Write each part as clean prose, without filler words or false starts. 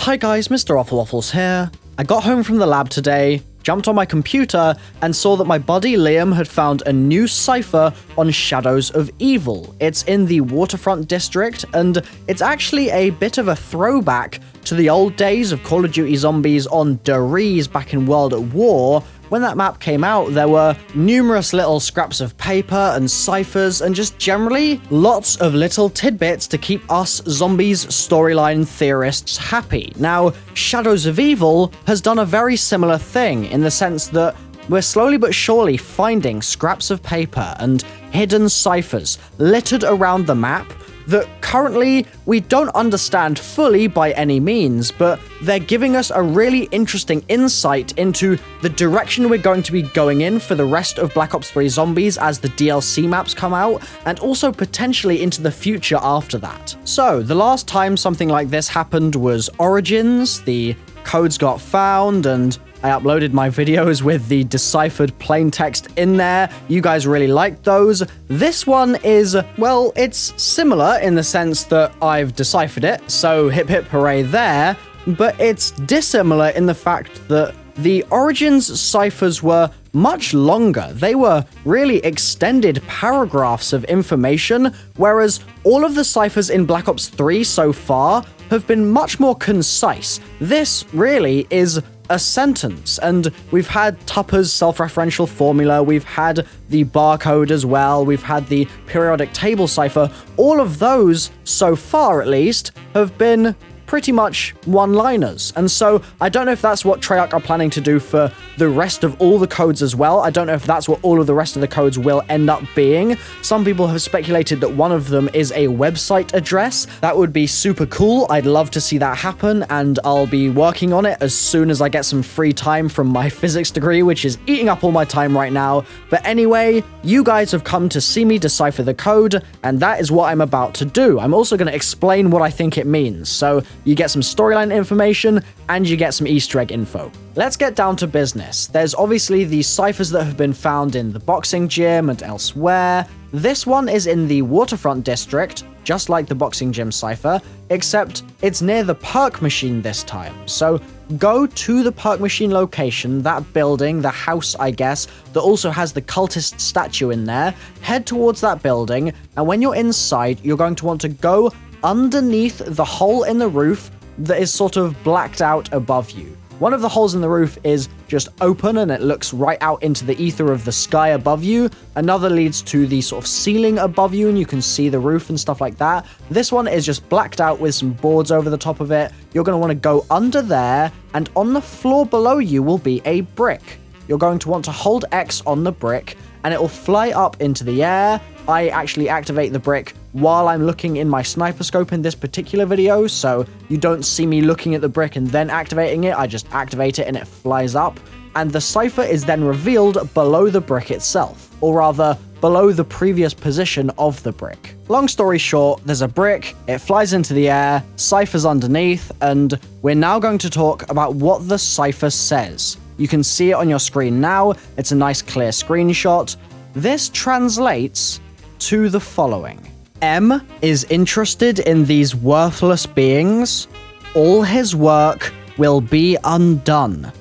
Hi guys, MrRoflWaffles here. I got home from the lab today, jumped on my computer, and saw that my buddy Liam had found a new cipher on Shadows of Evil. It's in the Waterfront district, and it's actually a bit of a throwback to the old days of Call of Duty Zombies on DECODED back in World at War. When that map came out, there were numerous little scraps of paper and ciphers, and just generally lots of little tidbits to keep us zombies storyline theorists happy. Now, Shadows of Evil has done a very similar thing in the sense that we're slowly but surely finding scraps of paper and hidden ciphers littered around the map that currently we don't understand fully by any means, but they're giving us a really interesting insight into the direction we're going to be going in for the rest of Black Ops 3 Zombies as the DLC maps come out, and also potentially into the future after that. So, the last time something like this happened was Origins. The codes got found, and I uploaded my videos with the deciphered plain text in there. You guys really liked those. This one is, well, it's similar in the sense that I've deciphered it, so hip hip hooray there, but it's dissimilar in the fact that the Origins ciphers were much longer. They were really extended paragraphs of information, whereas all of the ciphers in Black Ops 3 so far have been much more concise. This really is a sentence, and we've had Tupper's self-referential formula, we've had the barcode as well, we've had the periodic table cipher. All of those, so far at least, have been pretty much one-liners, and so I don't know if that's what Treyarch are planning to do for the rest of all the codes as well. I don't know if that's what all of the rest of the codes will end up being. Some people have speculated that one of them is a website address. That would be super cool. I'd love to see that happen, and I'll be working on it as soon as I get some free time from my physics degree, which is eating up all my time right now. But anyway, you guys have come to see me decipher the code, and that is what I'm about to do. I'm also going to explain what I think it means, so you get some storyline information, and you get some Easter egg info. Let's get down to business. There's obviously the ciphers that have been found in the boxing gym and elsewhere. This one is in the Waterfront district, just like the boxing gym cipher, except it's near the perk machine this time. So go to the perk machine location, that building, the house I guess, that also has the cultist statue in there. Head towards that building, and when you're inside, you're going to want to go underneath the hole in the roof that is sort of blacked out above you. One of the holes in the roof is just open and it looks right out into the ether of the sky above you. Another leads to the sort of ceiling above you and you can see the roof and stuff like that. This one is just blacked out with some boards over the top of it. You're going to want to go under there, and on the floor below you will be a brick. You're going to want to hold X on the brick and it will fly up into the air. I actually activate the brick while I'm looking in my sniper scope in this particular video, so you don't see me looking at the brick and then activating it. I just activate it and it flies up, and the cipher is then revealed below the brick itself, or rather below the previous position of the brick. Long story short, there's a brick, it flies into the air, cipher's underneath, and we're now going to talk about what the cipher says. You can see it on your screen now. It's a nice clear screenshot. This translates to the following. M is interested in these worthless beings. All his work will be undone.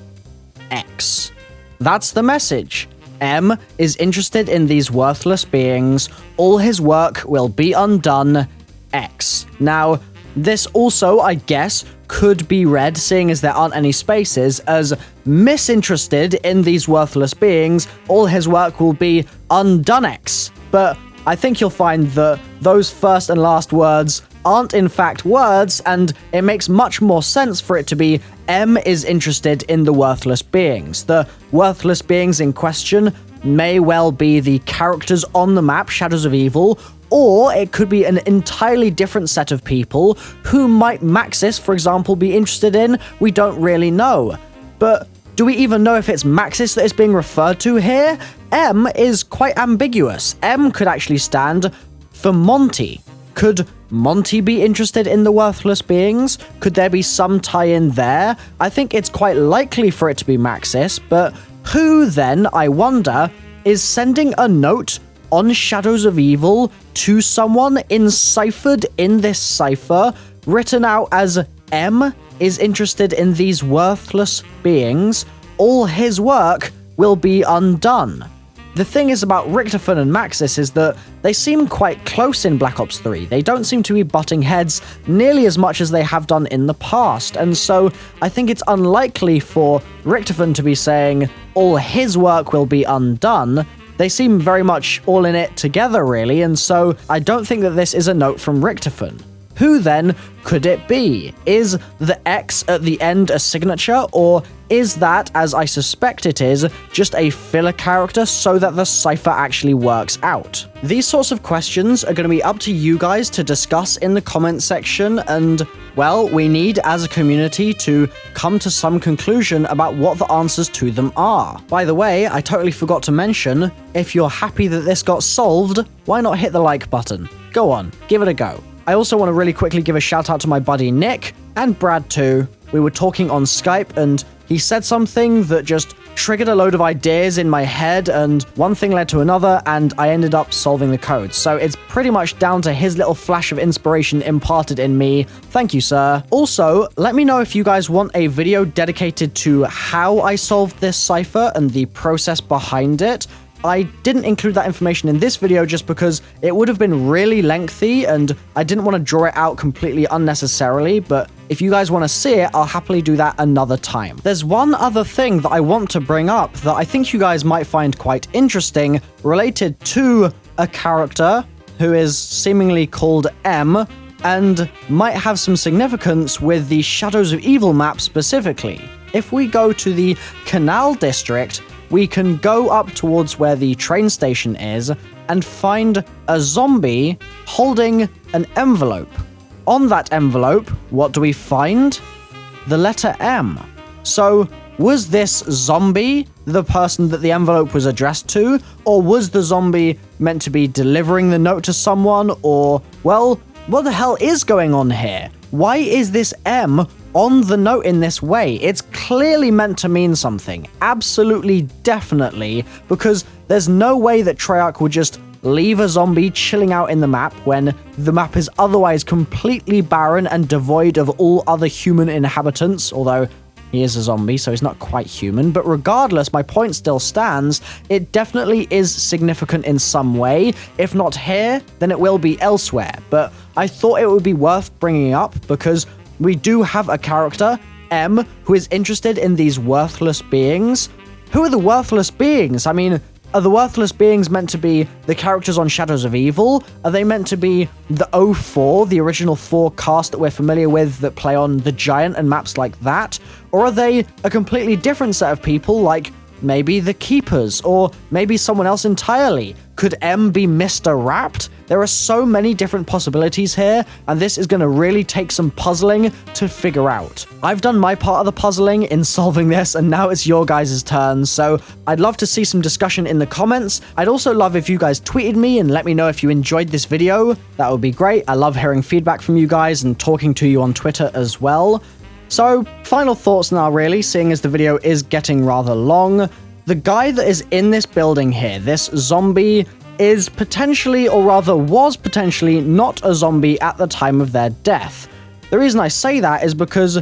X. That's the message. M is interested in these worthless beings. All his work will be undone. X. Now, this also, I guess, could be read, seeing as there aren't any spaces, as misinterested in these worthless beings. All his work will be undone. X. But I think you'll find that those first and last words aren't in fact words, and it makes much more sense for it to be M is interested in the worthless beings. The worthless beings in question may well be the characters on the map, Shadows of Evil, or it could be an entirely different set of people who might MAXIS, for example, be interested in. We don't really know. But do we even know if it's MAXIS that is being referred to here? M is quite ambiguous. M could actually stand for Monty. Could Monty be interested in the worthless beings? Could there be some tie-in there? I think it's quite likely for it to be MAXIS, but who then, I wonder, is sending a note on Shadows of Evil to someone enciphered in this cipher, written out as M is interested in these worthless beings, all his work will be undone. The thing is about Richtofen and MAXIS is that they seem quite close in Black Ops 3. They don't seem to be butting heads nearly as much as they have done in the past, and so I think it's unlikely for Richtofen to be saying all his work will be undone. They seem very much all in it together, really, and so I don't think that this is a note from Richtofen. Who then could it be? Is the X at the end a signature, or is that, as I suspect it is, just a filler character so that the cipher actually works out? These sorts of questions are going to be up to you guys to discuss in the comment section, and, well, we need, as a community, to come to some conclusion about what the answers to them are. By the way, I totally forgot to mention, if you're happy that this got solved, why not hit the like button? Go on, give it a go. I also want to really quickly give a shout out to my buddy Nick, and Brad too. We were talking on Skype, and he said something that just triggered a load of ideas in my head, and one thing led to another, and I ended up solving the code. So it's pretty much down to his little flash of inspiration imparted in me. Thank you, sir. Also, let me know if you guys want a video dedicated to how I solved this cipher and the process behind it. I didn't include that information in this video just because it would have been really lengthy and I didn't want to draw it out completely unnecessarily, but if you guys want to see it, I'll happily do that another time. There's one other thing that I want to bring up that I think you guys might find quite interesting related to a character who is seemingly called M and might have some significance with the Shadows of Evil map specifically. If we go to the Canal District, we can go up towards where the train station is and find a zombie holding an envelope. On that envelope, what do we find? The letter M. So, was this zombie the person that the envelope was addressed to? Or was the zombie meant to be delivering the note to someone? Or, well, what the hell is going on here? Why is this M on the note in this way? It's clearly meant to mean something. Absolutely, definitely, because there's no way that Treyarch would just leave a zombie chilling out in the map when the map is otherwise completely barren and devoid of all other human inhabitants, although he is a zombie, so he's not quite human. But regardless, my point still stands. It definitely is significant in some way. If not here, then it will be elsewhere. But I thought it would be worth bringing up because we do have a character, M, who is interested in these worthless beings. Who are the worthless beings? I mean, are the worthless beings meant to be the characters on Shadows of Evil? Are they meant to be the O4, the original 4 cast that we're familiar with that play on The Giant and maps like that? Or are they a completely different set of people, like maybe the Keepers, or maybe someone else entirely? Could M be Mr. Wrapped? There are so many different possibilities here, and this is going to really take some puzzling to figure out. I've done my part of the puzzling in solving this, and now it's your guys' turn, so I'd love to see some discussion in the comments. I'd also love if you guys tweeted me and let me know if you enjoyed this video. That would be great. I love hearing feedback from you guys and talking to you on Twitter as well. So, final thoughts now really, seeing as the video is getting rather long. The guy that is in this building here, this zombie, is potentially, or rather was potentially, not a zombie at the time of their death. The reason I say that is because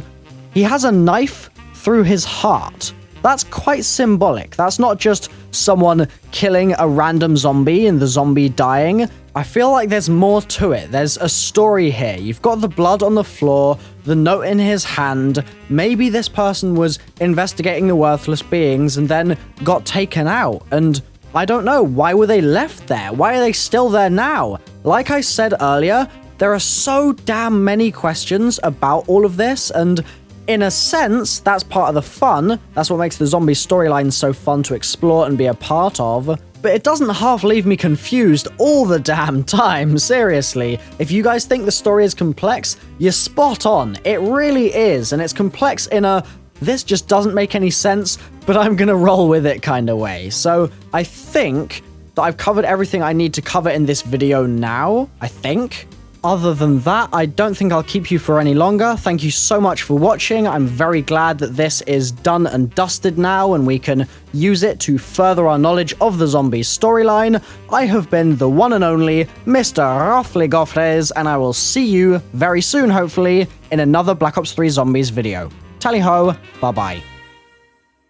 he has a knife through his heart. That's quite symbolic. That's not just someone killing a random zombie and the zombie dying. I feel like there's more to it. There's a story here. You've got the blood on the floor, the note in his hand. Maybe this person was investigating the worthless beings and then got taken out, and I don't know, why were they left there? Why are they still there now? Like I said earlier, there are so damn many questions about all of this, and in a sense, that's part of the fun. That's what makes the zombie storyline so fun to explore and be a part of. But it doesn't half leave me confused all the damn time, seriously. If you guys think the story is complex, you're spot on. It really is, and it's complex in a this just doesn't make any sense, but I'm gonna roll with it kind of way. So I think that I've covered everything I need to cover in this video now, I think. Other than that, I don't think I'll keep you for any longer. Thank you so much for watching. I'm very glad that this is done and dusted now, and we can use it to further our knowledge of the zombies storyline. I have been the one and only MrRoflWaffles, and I will see you very soon, hopefully, in another Black Ops 3 Zombies video. Tally ho, bye-bye.